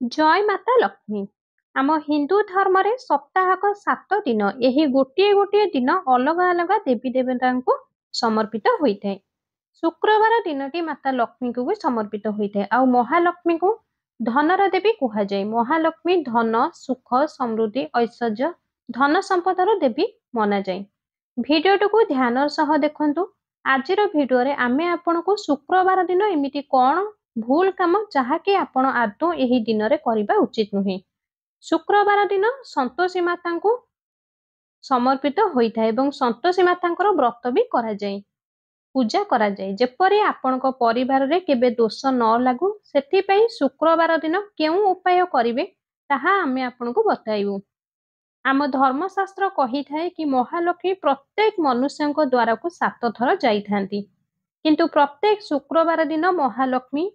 ଜୟ ମାତା ଲକ୍ଷ୍ମୀ। ଆମ ହିନ୍ଦୁ ଧର୍ମରେ ସପ୍ତାହକ 7 ଦିନ ଏହି ଗୋଟିଏ ଗୋଟିଏ ଦିନ ଅଲଗା ଅଲଗା ଦେବୀ ଦେବତାଙ୍କୁ ସମର୍ପିତ ହୋଇଥାଏ। ଶୁକ୍ରବାର ଦିନଟି ମାତା ଲକ୍ଷ୍ମୀଙ୍କୁ ବି ସମର୍ପିତ ହୋଇଥାଏ। ଆଉ ମହାଲକ୍ଷ୍ମୀଙ୍କୁ ଧନର ଦେବୀ କୁହାଯାଏ। ମହାଲକ୍ଷ୍ମୀ ଧନ, ସୁଖ, ସମୃଦ୍ଧି, ଐଶ୍ୱର୍ଯ୍ୟ, ଧନ ସମ୍ପଦର ଦେବୀ ମନାଯାଏ। ଭିଡିଓଟିକୁ ଧ୍ୟାନର ସହ ଦେଖନ୍ତୁ। ଆଜିର ଭିଡିଓରେ ଆମେ ଆପଣଙ୍କୁ ଶୁକ୍ରବାର ଦିନ ଏମିତି କଣ ଭୁଲ କାମ ଯାହାକି ଆପଣ ଆଦୌ ଏହି ଦିନରେ କରିବା ଉଚିତ ନୁହେଁ। ଶୁକ୍ରବାର ଦିନ ସନ୍ତୋଷୀ ମାତାଙ୍କୁ ସମର୍ପିତ ହୋଇଥାଏ ଏବଂ ସନ୍ତୋଷୀ ମାତାଙ୍କର ବ୍ରତ ବି କରାଯାଏ, ପୂଜା କରାଯାଏ, ଯେପରି ଆପଣଙ୍କ ପରିବାରରେ କେବେ ଦୋଷ ନ ଲାଗୁ ସେଥିପାଇଁ ଶୁକ୍ରବାର ଦିନ କେଉଁ ଉପାୟ କରିବେ ତାହା ଆମେ ଆପଣଙ୍କୁ ବତାଇବୁ। ଆମ ଧର୍ମଶାସ୍ତ୍ର କହିଥାଏ କି ମହାଲକ୍ଷ୍ମୀ ପ୍ରତ୍ୟେକ ମନୁଷ୍ୟଙ୍କ ଦ୍ୱାରକୁ 7 ଥର ଯାଇଥାନ୍ତି, କିନ୍ତୁ ପ୍ରତ୍ୟେକ ଶୁକ୍ରବାର ଦିନ ମହାଲକ୍ଷ୍ମୀ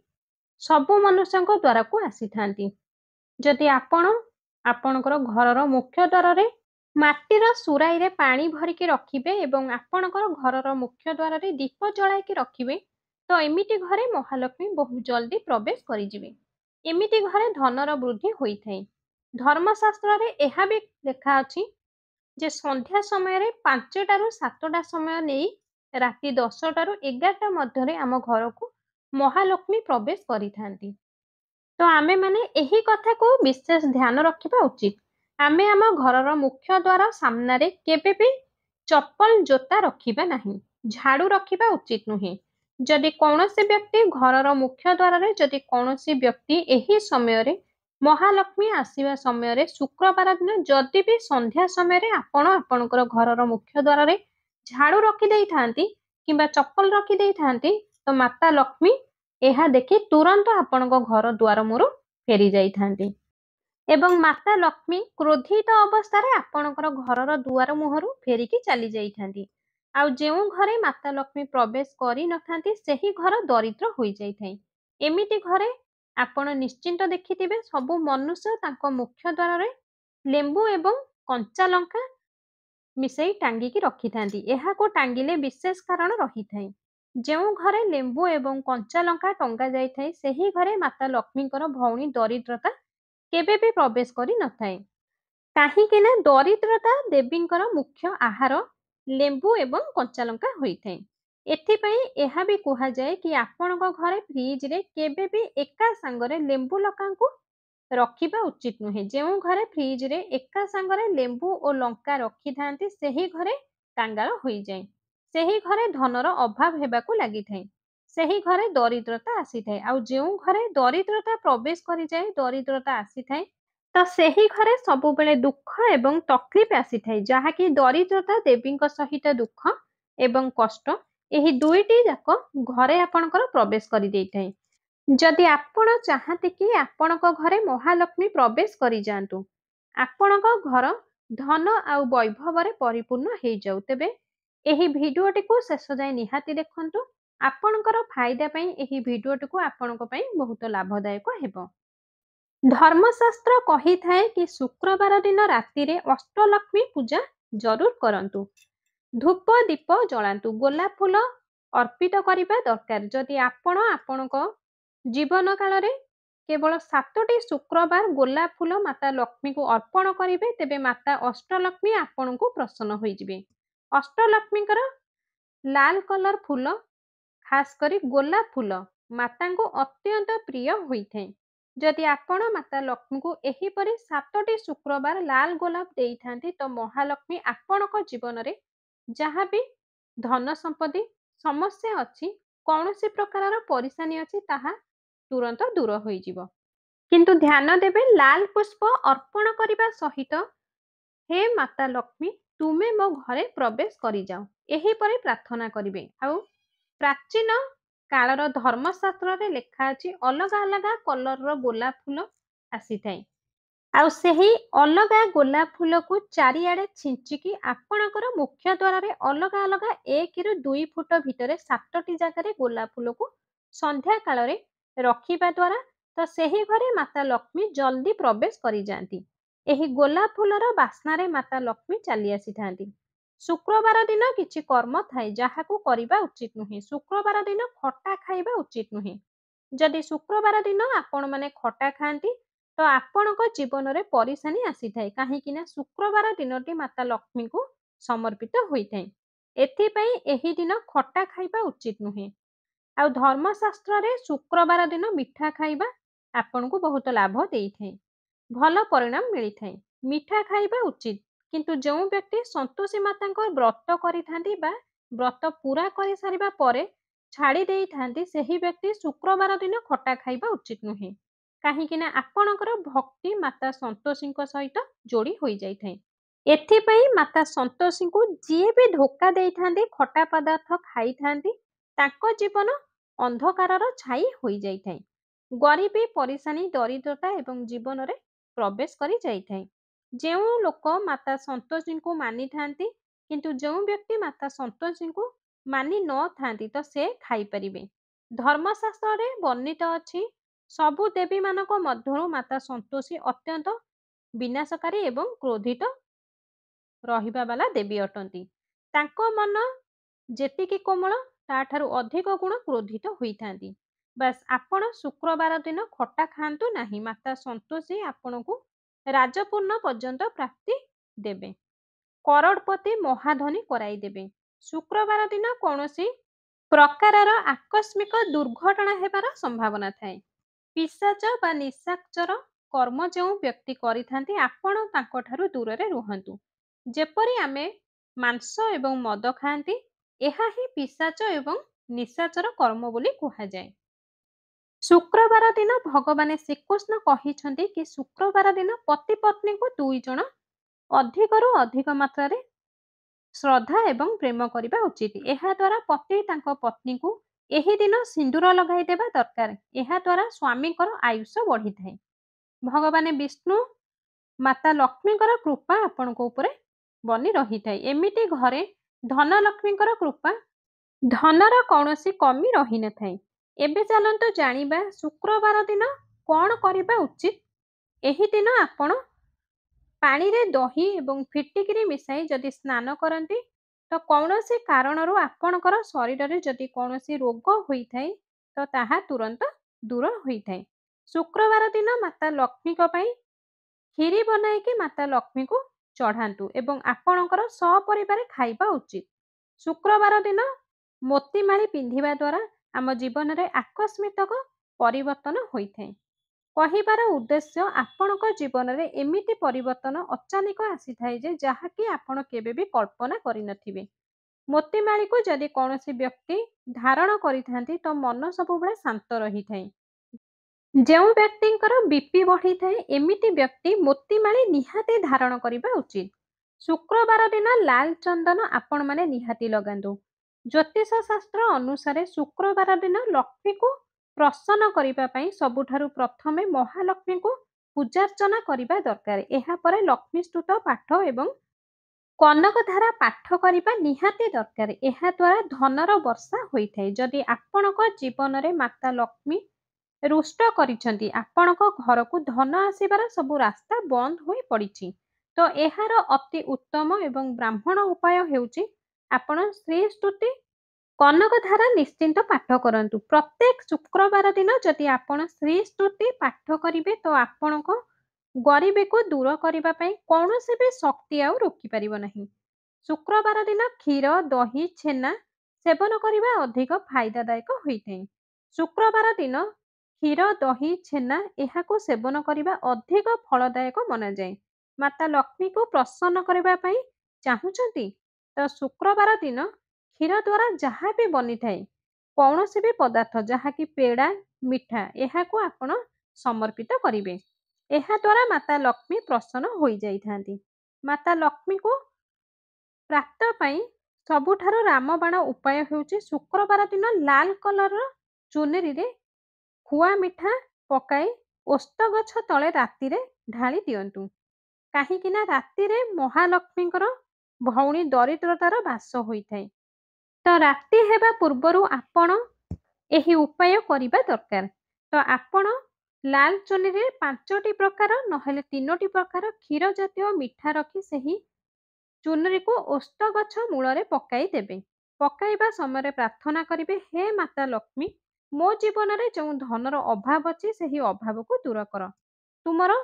ସବୁ ମନୁଷ୍ୟଙ୍କ ଦ୍ୱାରକୁ ଆସିଥାନ୍ତି। ଯଦି ଆପଣ ଆପଣଙ୍କର ଘରର ମୁଖ୍ୟ ଦ୍ୱାରରେ ମାଟିର ସୁରାଇରେ ପାଣି ଭରିକି ରଖିବେ ଏବଂ ଆପଣଙ୍କର ଘରର ମୁଖ୍ୟ ଦ୍ୱାରରେ ଦୀପ ଜଳାଇକି ରଖିବେ, ତ ଏମିତି ଘରେ ମହାଲକ୍ଷ୍ମୀ ବହୁ ଜଲ୍ଦି ପ୍ରବେଶ କରିଯିବେ। ଏମିତି ଘରେ ଧନର ବୃଦ୍ଧି ହୋଇଥାଏ। ଧର୍ମଶାସ୍ତ୍ରରେ ଏହା ବି ଲେଖା ଅଛି ଯେ ସନ୍ଧ୍ୟା ସମୟରେ 5ଟାରୁ 7ଟା ସମୟ ନେଇ ରାତି 10ଟାରୁ 11ଟା ମଧ୍ୟରେ ଆମ ଘରକୁ ମହାଲକ୍ଷ୍ମୀ ପ୍ରବେଶ କରିଥାନ୍ତି। ତ ଆମେ ମାନେ ଏହି କଥାକୁ ବିଶେଷ ଧ୍ୟାନ ରଖିବା ଉଚିତ। ଆମେ ଆମ ଘରର ମୁଖ୍ୟ ଦ୍ୱାର ସାମ୍ନାରେ କେବେ ବି ଚପଲ ଜୋତା ରଖିବା ନାହିଁ, ଝାଡୁ ରଖିବା ଉଚିତ ନୁହେଁ। ଯଦି କୌଣସି ବ୍ୟକ୍ତି ଘରର ମୁଖ୍ୟ ଦ୍ୱାରରେ ଯଦି କୌଣସି ବ୍ୟକ୍ତି ଏହି ସମୟରେ ମହାଲକ୍ଷ୍ମୀ ଆସିବା ସମୟରେ ଶୁକ୍ରବାର ଦିନ ଯଦି ବି ସନ୍ଧ୍ୟା ସମୟରେ ଆପଣ ଆପଣଙ୍କର ଘରର ମୁଖ୍ୟ ଦ୍ୱାରରେ ଝାଡୁ ରଖି ଦେଇଥାନ୍ତି କିମ୍ବା ଚପଲ ରଖି ଦେଇଥାନ୍ତି, ତ ମାତା ଲକ୍ଷ୍ମୀ ଏହା ଦେଖି ତୁରନ୍ତ ଆପଣଙ୍କ ଘର ଦ୍ୱାର ମୁହଁରୁ ଫେରି ଯାଇଥାନ୍ତି ଏବଂ ମାତା ଲକ୍ଷ୍ମୀ କ୍ରୋଧିତ ଅବସ୍ଥାରେ ଆପଣଙ୍କର ଘରର ଦୁଆର ମୁହଁରୁ ଫେରିକି ଚାଲି ଯାଇଥାନ୍ତି। ଆଉ ଯେଉଁ ଘରେ ମାତା ଲକ୍ଷ୍ମୀ ପ୍ରବେଶ କରିନଥାନ୍ତି ସେହି ଘର ଦରିଦ୍ର ହୋଇଯାଇଥାଏ। ଏମିତି ଘରେ ଆପଣ ନିଶ୍ଚିନ୍ତ ଦେଖିଥିବେ ସବୁ ମନୁଷ୍ୟ ତାଙ୍କ ମୁଖ୍ୟ ଦ୍ୱାରରେ ଲେମ୍ବୁ ଏବଂ କଞ୍ଚା ଲଙ୍କା ମିଶେଇ ଟାଙ୍ଗିକି ରଖିଥାନ୍ତି। ଏହାକୁ ଟାଙ୍ଗିଲେ ବିଶେଷ କାରଣ ରହିଥାଏ। ଯେଉଁ ଘରେ ଲେମ୍ବୁ ଏବଂ କଞ୍ଚା ଲଙ୍କା ଟଙ୍ଗା ଯାଇଥାଏ ସେହି ଘରେ ମାତା ଲକ୍ଷ୍ମୀଙ୍କର ଭଉଣୀ ଦରିଦ୍ରତା କେବେ ବି ପ୍ରବେଶ କରିନଥାଏ। କାହିଁକି ନା ଦରିଦ୍ରତା ଦେବୀଙ୍କର ମୁଖ୍ୟ ଆହାର ଲେମ୍ବୁ ଏବଂ କଞ୍ଚା ଲଙ୍କା ହୋଇଥାଏ। ଏଥିପାଇଁ ଏହା ବି କୁହାଯାଏ କି ଆପଣଙ୍କ ଘରେ ଫ୍ରିଜରେ କେବେ ବି ଏକା ସାଙ୍ଗରେ ଲେମ୍ବୁ ଲଙ୍କାକୁ ରଖିବା ଉଚିତ ନୁହେଁ। ଯେଉଁ ଘରେ ଫ୍ରିଜରେ ଏକା ସାଙ୍ଗରେ ଲେମ୍ବୁ ଓ ଲଙ୍କା ରଖିଥାନ୍ତି ସେହି ଘରେ କାଙ୍ଗାଳ ହୋଇଯାଏ। ସେହି ଘରେ ଧନର ଅଭାବ ହେବାକୁ ଲାଗିଥାଏ। ସେହି ଘରେ ଦରିଦ୍ରତା ଆସିଥାଏ। ଆଉ ଯେଉଁ ଘରେ ଦରିଦ୍ରତା ପ୍ରବେଶ କରିଯାଏ, ଦରିଦ୍ରତା ଆସିଥାଏ, ତ ସେହି ଘରେ ସବୁବେଳେ ଦୁଃଖ ଏବଂ ତକଲିଫ ଆସିଥାଏ, ଯାହାକି ଦରିଦ୍ରତା ଦେବୀଙ୍କ ସହିତ ଦୁଃଖ ଏବଂ କଷ୍ଟ ଏହି ଦୁଇଟି ଯାକ ଘରେ ଆପଣଙ୍କର ପ୍ରବେଶ କରିଦେଇଥାଏ। ଯଦି ଆପଣ ଚାହାନ୍ତି କି ଆପଣଙ୍କ ଘରେ ମହାଲକ୍ଷ୍ମୀ ପ୍ରବେଶ କରିଯାଆନ୍ତୁ, ଆପଣଙ୍କ ଘର ଧନ ଆଉ ବୈଭବରେ ପରିପୂର୍ଣ୍ଣ ହେଇଯାଉ, ତେବେ ଏହି ଭିଡିଓଟିକୁ ଶେଷ ଯାଏ ନିହାତି ଦେଖନ୍ତୁ। ଆପଣଙ୍କର ଫାଇଦା ପାଇଁ ଏହି ଭିଡିଓଟିକୁ ଆପଣଙ୍କ ପାଇଁ ବହୁତ ଲାଭଦାୟକ ହେବ। ଧର୍ମଶାସ୍ତ୍ର କହିଥାଏ କି ଶୁକ୍ରବାର ଦିନ ରାତିରେ ଅଷ୍ଟଲକ୍ଷ୍ମୀ ପୂଜା ଜରୁର କରନ୍ତୁ। ଧୂପ ଦୀପ ଜଳାନ୍ତୁ, ଗୋଲାପ ଫୁଲ ଅର୍ପିତ କରିବା ଦରକାର। ଯଦି ଆପଣ ଆପଣଙ୍କ ଜୀବନ କାଳରେ କେବଳ 7ଟି ଶୁକ୍ରବାର ଗୋଲାପ ଫୁଲ ମାତା ଲକ୍ଷ୍ମୀଙ୍କୁ ଅର୍ପଣ କରିବେ, ତେବେ ମାତା ଅଷ୍ଟଲକ୍ଷ୍ମୀ ଆପଣଙ୍କୁ ପ୍ରସନ୍ନ ହୋଇଯିବେ। ଅଷ୍ଟଲକ୍ଷ୍ମୀଙ୍କର ଲାଲ କଲର ଫୁଲ, ଖାସ କରି ଗୋଲାପ ଫୁଲ ମାତାଙ୍କୁ ଅତ୍ୟନ୍ତ ପ୍ରିୟ ହୋଇଥାଏ। ଯଦି ଆପଣ ମାତା ଲକ୍ଷ୍ମୀଙ୍କୁ ଏହିପରି 7ଟି ଶୁକ୍ରବାର ଲାଲ ଗୋଲାପ ଦେଇଥାନ୍ତି, ତ ମହାଲକ୍ଷ୍ମୀ ଆପଣଙ୍କ ଜୀବନରେ ଯାହା ବି ଧନ ସମ୍ପତ୍ତି ସମସ୍ୟା ଅଛି, କୌଣସି ପ୍ରକାରର ପରିଶାନୀ ଅଛି, ତାହା ତୁରନ୍ତ ଦୂର ହୋଇଯିବ। କିନ୍ତୁ ଧ୍ୟାନ ଦେବେ, ଲାଲ ପୁଷ୍ପ ଅର୍ପଣ କରିବା ସହିତ ହେ ମାତା ଲକ୍ଷ୍ମୀ ତୁମେ ମୋ ଘରେ ପ୍ରବେଶ କରିଯାଅ ଏହିପରି ପ୍ରାର୍ଥନା କରିବେ। ଆଉ ପ୍ରାଚୀନ କାଳର ଧର୍ମଶାସ୍ତ୍ରରେ ଲେଖା ଅଛି ଅଲଗା ଅଲଗା କଲରର ଗୋଲାପ ଫୁଲ ଆସିଥାଏ। ଆଉ ସେହି ଅଲଗା ଗୋଲାପ ଫୁଲକୁ ଚାରିଆଡେ ଛିଞ୍ଚିକି ଆପଣଙ୍କର ମୁଖ୍ୟ ଦ୍ୱାରରେ ଅଲଗା ଅଲଗା 1ରୁ 2 ଫୁଟ ଭିତରେ 7ଟି ଜାଗାରେ ଗୋଲାପ ଫୁଲକୁ ସନ୍ଧ୍ୟା କାଳରେ ରଖିବା ଦ୍ୱାରା ତ ସେହି ଘରେ ମାତା ଲକ୍ଷ୍ମୀ ଜଲ୍ଦି ପ୍ରବେଶ କରିଯାଆନ୍ତି। ଏହି ଗୋଲାପ ଫୁଲର ବାସ୍ନାରେ ମାତା ଲକ୍ଷ୍ମୀ ଚାଲି ଆସିଥାନ୍ତି। ଶୁକ୍ରବାର ଦିନ କିଛି କର୍ମ ଥାଏ ଯାହାକୁ କରିବା ଉଚିତ ନୁହେଁ। ଶୁକ୍ରବାର ଦିନ ଖଟା ଖାଇବା ଉଚିତ ନୁହେଁ। ଯଦି ଶୁକ୍ରବାର ଦିନ ଆପଣମାନେ ଖଟା ଖାଆନ୍ତି, ତ ଆପଣଙ୍କ ଜୀବନରେ ପରିଶାନୀ ଆସିଥାଏ, କାହିଁକି ନା ଶୁକ୍ରବାର ଦିନଟି ମାତା ଲକ୍ଷ୍ମୀଙ୍କୁ ସମର୍ପିତ ହୋଇଥାଏ। ଏଥିପାଇଁ ଏହି ଦିନ ଖଟା ଖାଇବା ଉଚିତ ନୁହେଁ। ଆଉ ଧର୍ମଶାସ୍ତ୍ରରେ ଶୁକ୍ରବାର ଦିନ ମିଠା ଖାଇବା ଆପଣଙ୍କୁ ବହୁତ ଲାଭ ଦେଇଥାଏ। ଭଲ ପରିଣାମ ମିଳିଥାଏ। ମିଠା ଖାଇବା ଉଚିତ, କିନ୍ତୁ ଯେଉଁ ବ୍ୟକ୍ତି ସନ୍ତୋଷୀ ମାତାଙ୍କ ବ୍ରତ କରିଥାନ୍ତି ବା ବ୍ରତ ପୁରା କରିସାରିବା ପରେ ଛାଡ଼ି ଦେଇଥାନ୍ତି, ସେହି ବ୍ୟକ୍ତି ଶୁକ୍ରବାର ଦିନ ଖଟା ଖାଇବା ଉଚିତ ନୁହେଁ। କାହିଁକି ନା ଆପଣଙ୍କର ଭକ୍ତି ମାତା ସନ୍ତୋଷୀଙ୍କ ସହିତ ଯୋଡ଼ି ହୋଇଯାଇଥାଏ। ଏଥିପାଇଁ ମାତା ସନ୍ତୋଷୀଙ୍କୁ ଯିଏ ବି ଧୋକା ଦେଇଥାନ୍ତି, ଖଟା ପଦାର୍ଥ ଖାଇଥାନ୍ତି, ତାଙ୍କ ଜୀବନ ଅନ୍ଧକାରର ଛାଇ ହୋଇଯାଇଥାଏ। ଗରିବୀ, ପରିଶାନୀ, ଦରିଦ୍ରତା ଏବଂ ଜୀବନରେ ପ୍ରବେଶ କରି ଯାଇଥାଏ। ଯେଉଁ ଲୋକ ମାତା ସନ୍ତୋଷୀଙ୍କୁ ମାନିଥାନ୍ତି, କିନ୍ତୁ ଯେଉଁ ବ୍ୟକ୍ତି ମାତା ସନ୍ତୋଷୀଙ୍କୁ ମାନି ନଥାନ୍ତି, ତ ସେ ଖାଇପାରିବେ। ଧର୍ମଶାସ୍ତ୍ରରେ ବର୍ଣ୍ଣିତ ଅଛି, ସବୁ ଦେବୀମାନଙ୍କ ମଧ୍ୟରୁ ମାତା ସନ୍ତୋଷୀ ଅତ୍ୟନ୍ତ ବିନାଶକାରୀ ଏବଂ କ୍ରୋଧିତ ରହିବା ବାଲା ଦେବୀ ଅଟନ୍ତି। ତାଙ୍କ ମନ ଯେତିକି କୋମଳ, ତାଠାରୁ ଅଧିକ ଗୁଣ କ୍ରୋଧିତ ହୋଇଥାନ୍ତି। ବାସ୍ ଆପଣ ଶୁକ୍ରବାର ଦିନ ଖଟା ଖାଆନ୍ତୁ ନାହିଁ। ମାତା ସନ୍ତୋଷୀ ଆପଣଙ୍କୁ ରାଜପୂର୍ଣ୍ଣ ପର୍ଯ୍ୟନ୍ତ ପ୍ରାପ୍ତି ଦେବେ। କରୋଡ଼ପତି ମହାଧନୀ କରାଇଦେବେ। ଶୁକ୍ରବାର ଦିନ କୌଣସି ପ୍ରକାରର ଆକସ୍ମିକ ଦୁର୍ଘଟଣା ହେବାର ସମ୍ଭାବନା ଥାଏ। ପିଶାଚ ବା ନିଶାଚର କର୍ମ ଯେଉଁ ବ୍ୟକ୍ତି କରିଥାନ୍ତି, ଆପଣ ତାଙ୍କଠାରୁ ଦୂରରେ ରୁହନ୍ତୁ। ଯେପରି ଆମେ ମାଂସ ଏବଂ ମଦ ଖାଆନ୍ତି, ଏହା ହିଁ ପିଶାଚ ଏବଂ ନିଶାଚର କର୍ମ ବୋଲି କୁହାଯାଏ। ଶୁକ୍ରବାର ଦିନ ଭଗବାନ ଶ୍ରୀକୃଷ୍ଣ କହିଛନ୍ତି କି ଶୁକ୍ରବାର ଦିନ ପତି ପତ୍ନୀଙ୍କୁ ଦୁଇ ଜଣ ଅଧିକରୁ ଅଧିକ ମାତ୍ରାରେ ଶ୍ରଦ୍ଧା ଏବଂ ପ୍ରେମ କରିବା ଉଚିତ। ଏହା ଦ୍ୱାରା ପତି ତାଙ୍କ ପତ୍ନୀକୁ ଏହି ଦିନ ସିନ୍ଦୁର ଲଗାଇ ଦେବା ଦରକାର। ଏହା ଦ୍ୱାରା ସ୍ୱାମୀଙ୍କର ଆୟୁଷ ବଢ଼ିଥାଏ। ଭଗବାନ ବିଷ୍ଣୁ ମାତା ଲକ୍ଷ୍ମୀଙ୍କର କୃପା ଆପଣଙ୍କ ଉପରେ ବନି ରହିଥାଏ। ଏମିତି ଘରେ ଧନଲକ୍ଷ୍ମୀଙ୍କର କୃପା, ଧନର କୌଣସି କମି ରହିନଥାଏ। ଏବେ ଚାଲନ୍ତୁ ଜାଣିବା ଶୁକ୍ରବାର ଦିନ କ'ଣ କରିବା ଉଚିତ। ଏହି ଦିନ ଆପଣ ପାଣିରେ ଦହି ଏବଂ ଫିଟିକିରି ମିଶାଇ ଯଦି ସ୍ନାନ କରନ୍ତି, ତ କୌଣସି କାରଣରୁ ଆପଣଙ୍କର ଶରୀରରେ ଯଦି କୌଣସି ରୋଗ ହୋଇଥାଏ, ତ ତାହା ତୁରନ୍ତ ଦୂର ହୋଇଥାଏ। ଶୁକ୍ରବାର ଦିନ ମାତା ଲକ୍ଷ୍ମୀଙ୍କ ପାଇଁ କ୍ଷୀରି ବନାଇକି ମାତା ଲକ୍ଷ୍ମୀଙ୍କୁ ଚଢ଼ାନ୍ତୁ ଏବଂ ଆପଣଙ୍କର ସପରିବାର ଖାଇବା ଉଚିତ। ଶୁକ୍ରବାର ଦିନ ମୋତିମାଳି ପିନ୍ଧିବା ଦ୍ୱାରା ଆମ ଜୀବନରେ ଆକସ୍ମିକ ପରିବର୍ତ୍ତନ ହୋଇଥାଏ। କହିବାର ଉଦ୍ଦେଶ୍ୟ, ଆପଣଙ୍କ ଜୀବନରେ ଏମିତି ପରିବର୍ତ୍ତନ ଅଚାନକ ଆସିଥାଏ ଯେ ଯାହାକି ଆପଣ କେବେ ବି କଳ୍ପନା କରିନଥିବେ। ମୋତିମାଳିକୁ ଯଦି କୌଣସି ବ୍ୟକ୍ତି ଧାରଣ କରିଥାନ୍ତି, ତ ମନ ସବୁବେଳେ ଶାନ୍ତ ରହିଥାଏ। ଯେଉଁ ବ୍ୟକ୍ତିଙ୍କର ବିପି ବଢ଼ିଥାଏ, ଏମିତି ବ୍ୟକ୍ତି ମୋତିମାଳି ନିହାତି ଧାରଣ କରିବା ଉଚିତ। ଶୁକ୍ରବାର ଦିନ ଲାଲ ଚନ୍ଦନ ଆପଣମାନେ ନିହାତି ଲଗାନ୍ତୁ। ଜ୍ୟୋତିଷ ଶାସ୍ତ୍ର ଅନୁସାରେ ଶୁକ୍ରବାର ଦିନ ଲକ୍ଷ୍ମୀକୁ ପ୍ରସନ୍ନ କରିବା ପାଇଁ ସବୁଠାରୁ ପ୍ରଥମେ ମହାଲକ୍ଷ୍ମୀଙ୍କୁ ପୂଜାର୍ଚ୍ଚନା କରିବା ଦରକାର। ଏହାପରେ ଲକ୍ଷ୍ମୀ ସ୍ତୁତ ପାଠ ଏବଂ କନକଧାରା ପାଠ କରିବା ନିହାତି ଦରକାର। ଏହା ଦ୍ୱାରା ଧନର ବର୍ଷା ହୋଇଥାଏ। ଯଦି ଆପଣଙ୍କ ଜୀବନରେ ମାତା ଲକ୍ଷ୍ମୀ ରୁଷ୍ଟ କରିଛନ୍ତି, ଆପଣଙ୍କ ଘରକୁ ଧନ ଆସିବାର ସବୁ ରାସ୍ତା ବନ୍ଦ ହୋଇ ପଡ଼ିଛି, ତ ଏହାର ଅତି ଉତ୍ତମ ଏବଂ ବ୍ରାହ୍ମଣ ଉପାୟ ହେଉଛି ଆପଣ ଶ୍ରୀ ସ୍ତୁତି କନକଧାରା ନିଶ୍ଚିନ୍ତ ପାଠ କରନ୍ତୁ। ପ୍ରତ୍ୟେକ ଶୁକ୍ରବାର ଦିନ ଯଦି ଆପଣ ଶ୍ରୀ ସ୍ତୁତି ପାଠ କରିବେ, ତ ଆପଣଙ୍କ ଗରିବୀକୁ ଦୂର କରିବା ପାଇଁ କୌଣସି ବି ଶକ୍ତି ଆଉ ରୋକିପାରିବ ନାହିଁ। ଶୁକ୍ରବାର ଦିନ କ୍ଷୀର, ଦହି, ଛେନା ସେବନ କରିବା ଅଧିକ ଫାଇଦାଦାୟକ ହୋଇଥାଏ। ଶୁକ୍ରବାର ଦିନ କ୍ଷୀର, ଦହି, ଛେନା ଏହାକୁ ସେବନ କରିବା ଅଧିକ ଫଳଦାୟକ ମନାଯାଏ। ମାତା ଲକ୍ଷ୍ମୀକୁ ପ୍ରସନ୍ନ କରିବା ପାଇଁ ଚାହୁଁଛନ୍ତି, ତ ଶୁକ୍ରବାର ଦିନ କ୍ଷୀର ଦ୍ୱାରା ଯାହା ବି ବନିଥାଏ, କୌଣସି ବି ପଦାର୍ଥ ଯାହାକି ପେଡ଼ା, ମିଠା, ଏହାକୁ ଆପଣ ସମର୍ପିତ କରିବେ। ଏହା ଦ୍ୱାରା ମାତା ଲକ୍ଷ୍ମୀ ପ୍ରସନ୍ନ ହୋଇଯାଇଥାନ୍ତି। ମାତା ଲକ୍ଷ୍ମୀଙ୍କୁ ପ୍ରାପ୍ତ ପାଇଁ ସବୁଠାରୁ ରାମବାଣ ଉପାୟ ହେଉଛି ଶୁକ୍ରବାର ଦିନ ଲାଲ କଲରର ଚୁନରିରେ ଖୁଆ ମିଠା ପକାଇ ଓସ୍ତ ଗଛ ତଳେ ରାତିରେ ଢାଳି ଦିଅନ୍ତୁ। କାହିଁକି ନା ରାତିରେ ମହାଲକ୍ଷ୍ମୀଙ୍କର ଭଉଣୀ ଦରିଦ୍ରତାର ବାସ ହୋଇଥାଏ। ତ ରାତି ହେବା ପୂର୍ବରୁ ଆପଣ ଏହି ଉପାୟ କରିବା ଦରକାର। ତ ଆପଣ ଲାଲ ଚୁନିରେ 5ଟି ପ୍ରକାର ନହେଲେ 3ଟି ପ୍ରକାର କ୍ଷୀର ଜାତୀୟ ମିଠା ରଖି ସେହି ଚୁନରିକୁ ଓସ୍ତ ଗଛ ମୂଳରେ ପକାଇ ଦେବେ। ପକାଇବା ସମୟରେ ପ୍ରାର୍ଥନା କରିବେ, ହେ ମାତା ଲକ୍ଷ୍ମୀ, ମୋ ଜୀବନରେ ଯେଉଁ ଧନର ଅଭାବ ଅଛି, ସେହି ଅଭାବକୁ ଦୂର କର। ତୁମର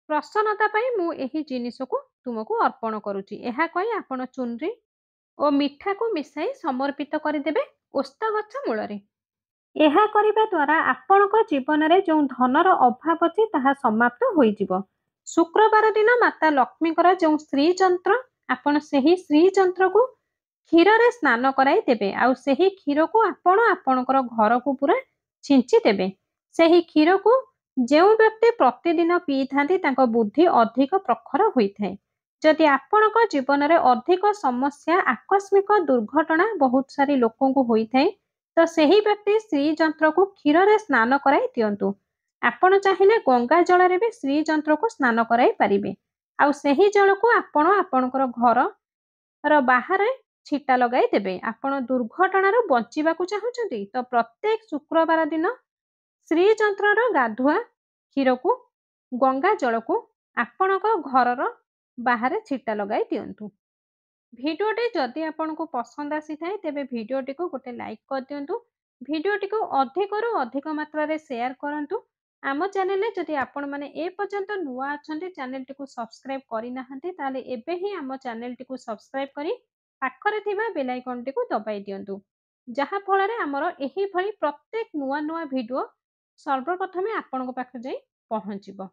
ପ୍ରସନ୍ନତା ପାଇଁ ମୁଁ ଏହି ଜିନିଷକୁ ତୁମକୁ ଅର୍ପଣ କରୁଛି। ଏହା କହି ଆପଣ ଚୁନରି ଓ ମିଠାକୁ ମିଶାଇ ସମର୍ପିତ କରିଦେବେ ଓସ୍ତ ଗଛ ମୂଳରେ। ଏହା କରିବା ଦ୍ୱାରା ଆପଣଙ୍କ ଜୀବନରେ ଯେଉଁ ଧନର ଅଭାବ ଅଛି ତାହା ସମାପ୍ତ ହୋଇଯିବ। ଶୁକ୍ରବାର ଦିନ ମାତା ଲକ୍ଷ୍ମୀଙ୍କର ଯେଉଁ ଶ୍ରୀଯନ୍ତ୍ର, ଆପଣ ସେହି ଶ୍ରୀଯନ୍ତ୍ରକୁ କ୍ଷୀରରେ ସ୍ନାନ କରାଇ ଦେବେ ଆଉ ସେହି କ୍ଷୀରକୁ ଆପଣ ଆପଣଙ୍କର ଘରକୁ ପୁରା ଛିଞ୍ଚି ଦେବେ। ସେହି କ୍ଷୀରକୁ ଯେଉଁ ବ୍ୟକ୍ତି ପ୍ରତିଦିନ ପିଇଥାନ୍ତି ତାଙ୍କ ବୁଦ୍ଧି ଅଧିକ ପ୍ରଖର ହୋଇଥାଏ। ଯଦି ଆପଣଙ୍କ ଜୀବନରେ ଅଧିକ ସମସ୍ୟା, ଆକସ୍ମିକ ଦୁର୍ଘଟଣା ବହୁତ ସାରି ଲୋକଙ୍କୁ ହୋଇଥାଏ, ତ ସେହି ବ୍ୟକ୍ତି ଶ୍ରୀଯନ୍ତ୍ରକୁ କ୍ଷୀରରେ ସ୍ନାନ କରାଇ ଦିଅନ୍ତୁ। ଆପଣ ଚାହିଁଲେ ଗଙ୍ଗା ଜଳରେ ବି ଶ୍ରୀଯନ୍ତ୍ରକୁ ସ୍ନାନ କରାଇ ପାରିବେ। ଆଉ ସେହି ଜଳକୁ ଆପଣ ଆପଣଙ୍କର ଘରର ବାହାରେ ଛିଟା ଲଗାଇ ଦେବେ। ଆପଣ ଦୁର୍ଘଟଣାରୁ ବଞ୍ଚିବାକୁ ଚାହୁଁଛନ୍ତି ତ ପ୍ରତ୍ୟେକ ଶୁକ୍ରବାର ଦିନ ଶ୍ରୀଯନ୍ତ୍ରର ଗାଧୁଆ କ୍ଷୀରକୁ, ଗଙ୍ଗା ଜଳକୁ ଆପଣଙ୍କ ଘରର ବାହାରେ ଛିଟା ଲଗାଇ ଦିଅନ୍ତୁ। ଭିଡ଼ିଓଟି ଯଦି ଆପଣଙ୍କୁ ପସନ୍ଦ ଆସିଥାଏ ତେବେ ଭିଡ଼ିଓଟିକୁ ଗୋଟେ ଲାଇକ୍ କରିଦିଅନ୍ତୁ। ଭିଡ଼ିଓଟିକୁ ଅଧିକରୁ ଅଧିକ ମାତ୍ରାରେ ସେୟାର କରନ୍ତୁ। ଆମ ଚ୍ୟାନେଲରେ ଯଦି ଆପଣମାନେ ଏପର୍ଯ୍ୟନ୍ତ ନୂଆ ଅଛନ୍ତି, ଚ୍ୟାନେଲଟିକୁ ସବସ୍କ୍ରାଇବ୍ କରିନାହାନ୍ତି, ତାହେଲେ ଏବେ ହିଁ ଆମ ଚ୍ୟାନେଲଟିକୁ ସବସ୍କ୍ରାଇବ୍ କରି ପାଖରେ ଥିବା ବେଲ୍ ଆଇକନଟିକୁ ଦବାଇ ଦିଅନ୍ତୁ। ଯାହାଫଳରେ ଆମର ଏହିଭଳି ପ୍ରତ୍ୟେକ ନୂଆ ନୂଆ ଭିଡ଼ିଓ ସର୍ବପ୍ରଥମେ ଆପଣଙ୍କ ପାଖରେ ଯାଇ ପହଞ୍ଚିବ।